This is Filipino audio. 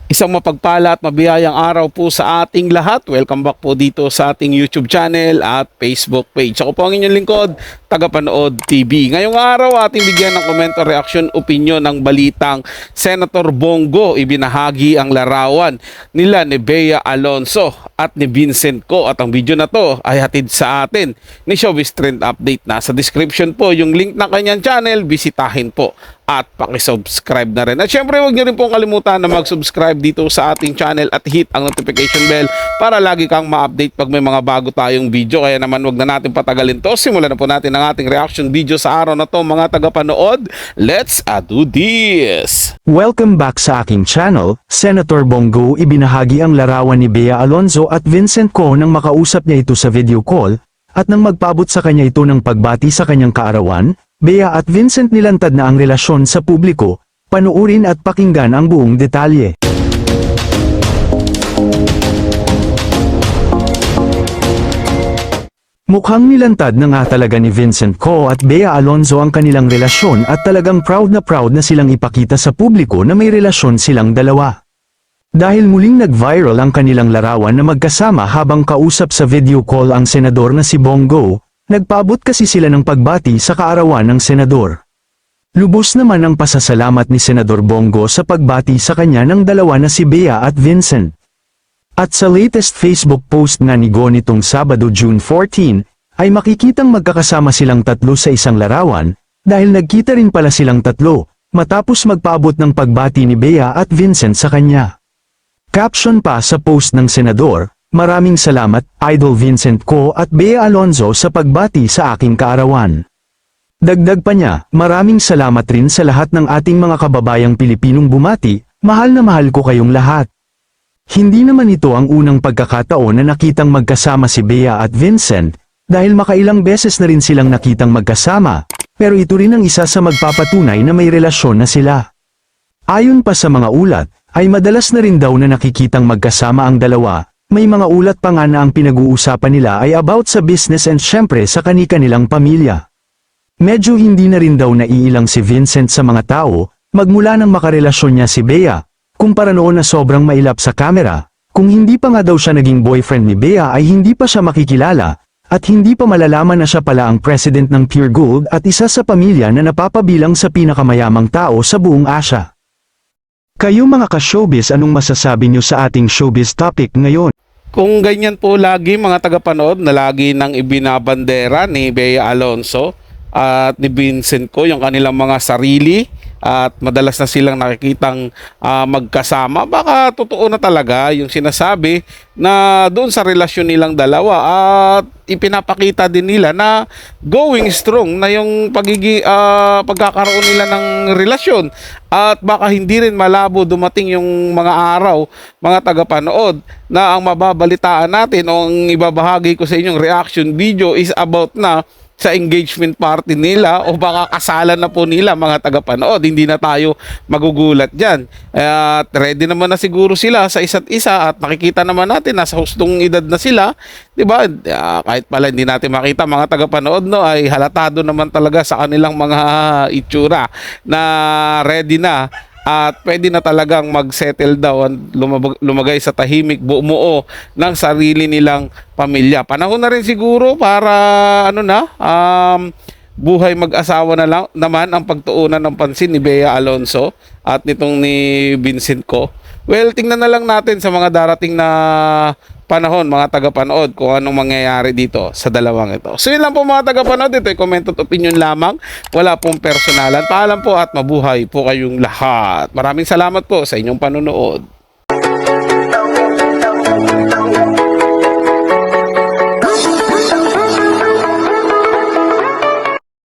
Isang mapagpala at mabiyayang araw po sa ating lahat. Welcome back po dito sa ating YouTube channel at Facebook page. Ako po ang inyong lingkod, Tagapanood TV. Ngayong araw, ating bigyan ng komento, reaction, opinion ng balitang Senator Bongo. Ibinahagi ang larawan nila ni Bea Alonzo at ni Vincent Co. At ang video na to ay hatid sa atin ni Showbiz Trend Update. Nasa description po yung link ng kanyang channel. Bisitahin po at pakisubscribe na rin. At syempre, huwag niyo rin pong kalimutan na mag-subscribe dito sa ating channel at hit ang notification bell para lagi kang ma-update pag may mga bago tayong video. Kaya naman, huwag na natin patagalin to. Simulan na po natin ang ating reaction video sa araw na to, mga tagapanood. Let's do this! Welcome back sa aking channel. Senator Bongo ibinahagi ang larawan ni Bea Alonzo at Vincent Co nang makausap niya ito sa video call at nang magpaabot sa kanya ito ng pagbati sa kanyang kaarawan. Bea at Vincent nilantad na ang relasyon sa publiko. Panuurin at pakinggan ang buong detalye. Mukhang nilantad na nga talaga ni Vincent Co at Bea Alonzo ang kanilang relasyon at talagang proud na silang ipakita sa publiko na may relasyon silang dalawa. Dahil muling nag-viral ang kanilang larawan na magkasama habang kausap sa video call ang senador na si Bongo, nagpaabot kasi sila ng pagbati sa kaarawan ng senador. Lubos naman ang pasasalamat ni Senador Bongo sa pagbati sa kanya ng dalawa na si Bea at Vincent. At sa latest Facebook post nga ni Go nitong Sabado June 14, ay makikitang magkakasama silang tatlo sa isang larawan, dahil nagkita rin pala silang tatlo, matapos magpaabot ng pagbati ni Bea at Vincent sa kanya. Caption pa sa post ng senador, "Maraming salamat, Idol Vincent Co at Bea Alonzo sa pagbati sa aking kaarawan." Dagdag pa niya, "Maraming salamat rin sa lahat ng ating mga kababayang Pilipinong bumati, mahal na mahal ko kayong lahat." Hindi naman ito ang unang pagkakataon na nakitang magkasama si Bea at Vincent, dahil makailang beses na rin silang nakitang magkasama, pero ito rin ang isa sa magpapatunay na may relasyon na sila. Ayon pa sa mga ulat, ay madalas na rin daw na nakikitang magkasama ang dalawa. May mga ulat pa nga na ang pinag-uusapan nila ay about sa business and syempre sa kani-kanilang pamilya. Medyo hindi na rin daw naiilang si Vincent sa mga tao, magmula nang makarelasyon niya si Bea, kumpara noon na sobrang mailap sa kamera. Kung hindi pa nga daw siya naging boyfriend ni Bea ay hindi pa siya makikilala, at hindi pa malalaman na siya pala ang president ng Pure Gold at isa sa pamilya na napapabilang sa pinakamayamang tao sa buong Asia. Kayo mga ka-showbiz, anong masasabi niyo sa ating showbiz topic ngayon? Kung ganyan po lagi mga tagapanood na lagi nang ibinabandera ni Bea Alonzo at ni Vincent Co yung kanilang mga sarili at madalas na silang nakikitang magkasama, baka totoo na talaga yung sinasabi na doon sa relasyon nilang dalawa at ipinapakita din nila na going strong na yung pagkakaroon nila ng relasyon at baka hindi rin malabo dumating yung mga araw, mga tagapanood, na ang mababalitaan natin o ang ibabahagi ko sa inyong reaction video is about na sa engagement party nila o baka kasalan na po nila, mga tagapanood. Hindi na tayo magugulat dyan. At ready naman na siguro sila sa isa't isa at makikita naman natin nasa hustong edad na sila, diba? Kahit pala hindi natin makita, mga tagapanood, no, ay halatado naman talaga sa kanilang mga itsura na ready na at pwede na talagang mag-settle down, lumagay sa tahimik, bumuo ng sarili nilang pamilya. Panahon na rin siguro para buhay mag-asawa na lang naman ang pagtuunan ng pansin ni Bea Alonzo at nitong ni Vincent Co. Well, tingnan na lang natin sa mga darating na panahon, mga tagapanood, kung anong mangyayari dito sa dalawang ito. So yun lang po mga tagapanood, ito ay comment at opinion lamang, wala pong personalan. Paalam po at mabuhay po kayong lahat. Maraming salamat po sa inyong panonood.